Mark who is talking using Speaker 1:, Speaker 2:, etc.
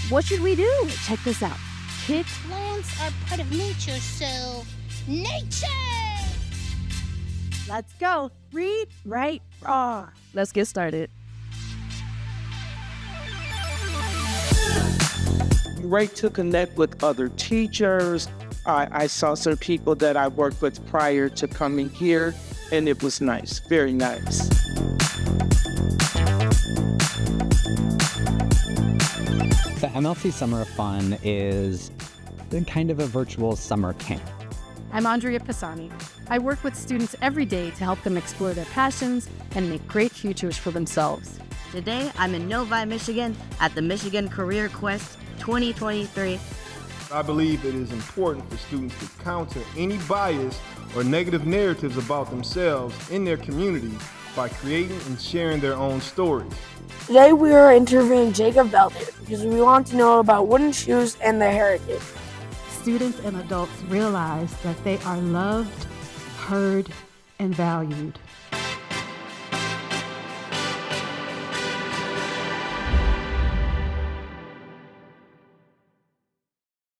Speaker 1: What should we do? Check this out. Kids.
Speaker 2: Plants are part of nature, so nature!
Speaker 1: Let's go. Read, write, draw. Let's get started.
Speaker 3: Great to connect with other teachers. I saw some people that I worked with prior to coming here, and it was nice, very nice.
Speaker 4: The MLC Summer of Fun is kind of a virtual summer camp.
Speaker 5: I'm Andrea Pisani. I work with students every day to help them explore their passions and make great futures for themselves.
Speaker 6: Today, I'm in Novi, Michigan at the Michigan Career Quest 2023.
Speaker 7: I believe it is important for students to counter any bias or negative narratives about themselves in their community by creating and sharing their own stories.
Speaker 8: Today we are interviewing Jacob Belder because we want to know about wooden shoes and their heritage.
Speaker 9: Students and adults realize that they are loved, heard, and valued.